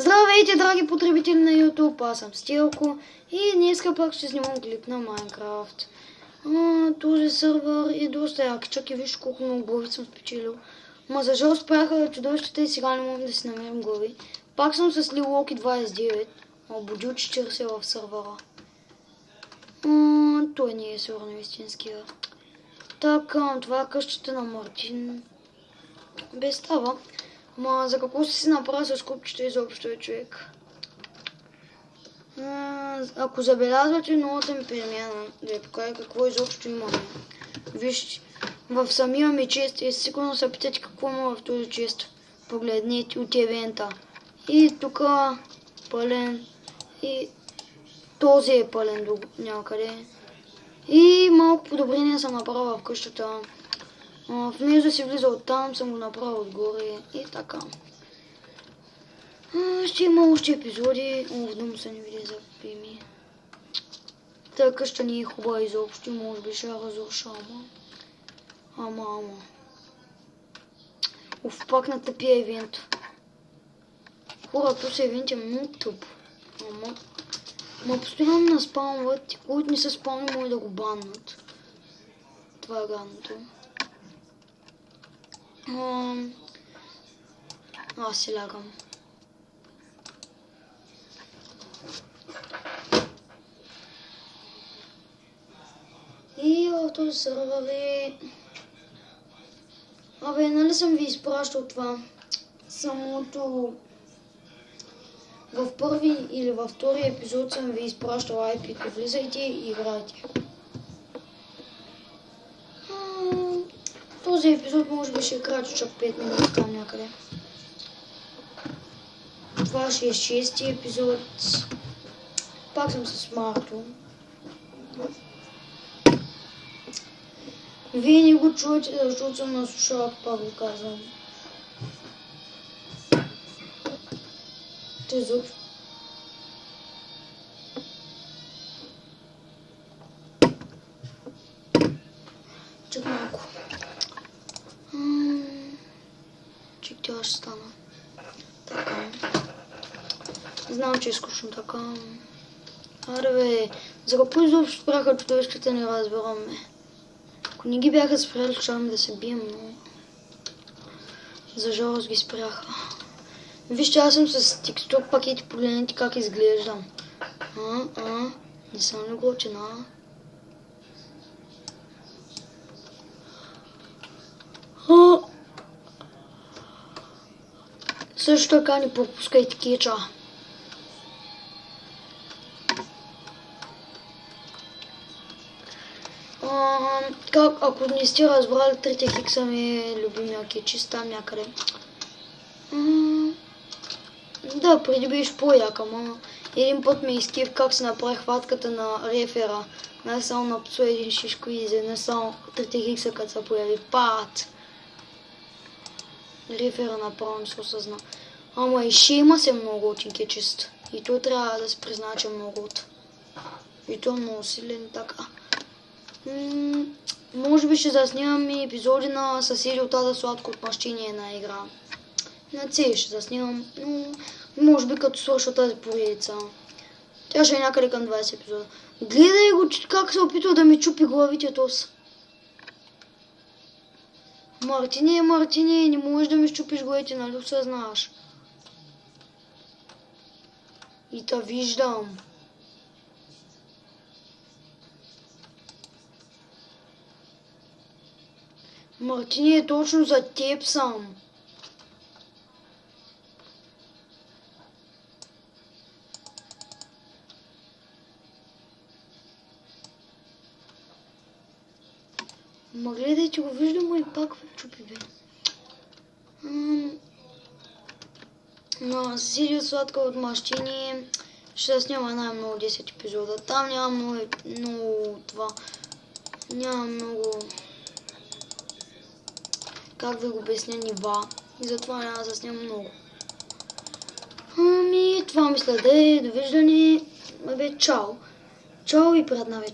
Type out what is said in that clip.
Здравейте, драги потребители на YouTube, аз съм Стелко и днеска пак ще снимам клип на Майнкрафт. Този сервер е доста як, чак и виж колко много глави съм спечелил. Ма за жал спряха чудовищата и сега не мога да си намерим глави. Пак съм с Лилоки 29, будил 40 в сервера. Той не е сигурно истинския. Така, това е къщата на Мартин. Без става. Ма за какво си направя с купчета изобщо е човек? Ако забелязвате новата ми перемяна, да я покажа какво изобщо имаме. Виж, в самия ми чест и сигурно се питате какво има в този чест. Погледнете от евента. И тук пълен. И този е пълен до някъде. И малко подобрение съм направил в къщата. Вместо да си влиза оттам, съм го направил отгоре и така. Ще има още епизоди. В дом се не види за пими. Тая къща не е хубава изобщо, може би ще я разруша, ама. Пак на тъпия евент. Хора, този евент е много тъп. Ма постоянно наспалват и които не са спални, може да го баннат. Това е гадното. Аз си лягам. И в този сервер е... нали съм ви изпращал това? Самото... В първи или във втори епизод съм ви изпращал IP-то. Влизайте и играйте. Този епизод може би ще е кратко, чак 5 минути там някъде. Това ще е 6-ти епизод. Пак съм с Марто. Вие не го чуете, защото съм на слушалка, пак го казвам. Те зуб. Чак малко. Чек, тя ще стана. Така. Знам, че е скучно така. Аре бе, за какво изобщо спряха чудовищата, не разбираме. Ако не ги бяха спряли, щяхме да се бием, но... За жалост ги спряха. Вижте, аз съм с текстур пакети, погледнете как изглеждам. Не съм ли готина? Също така не пропускайте кетча. Ако не сте разбрали, 3 хикса ми е любимия кетчист там някъде. Да, преди беше по-як, ама един път ме изкив как се направи хватката на рефера. Не само напсу един шишко и не само 3 хикса, като се появи. Пат! Рефера направо не се осъзна. Ама и Шима се много очень кетчист. И той трябва да се признае, че е много от. И той е много силен, така. Може би ще заснимам и епизоди на съседи от Ада Сладко отмъщение на игра. На цели ще заснимам, но може би като свърша тази поредица. Тя ще е някъде към 20 епизода. Гледай го, как се опитва да ми чупи главите тос. Мартине, не можеш да ми щупиш главите, нали осъзнаваш? И та виждам. Мартине, точно за теб съм. Ма гледайте го, виждам и пак чупи бе. Но съседи от Сладка отмъщение ще снима най-много 10 епизода. Там няма много това. Няма много... Как да го обясня, нива. И затова няма да снимам много. Това мисля да е. Довиждане. Чао. Чао и приятна вечер.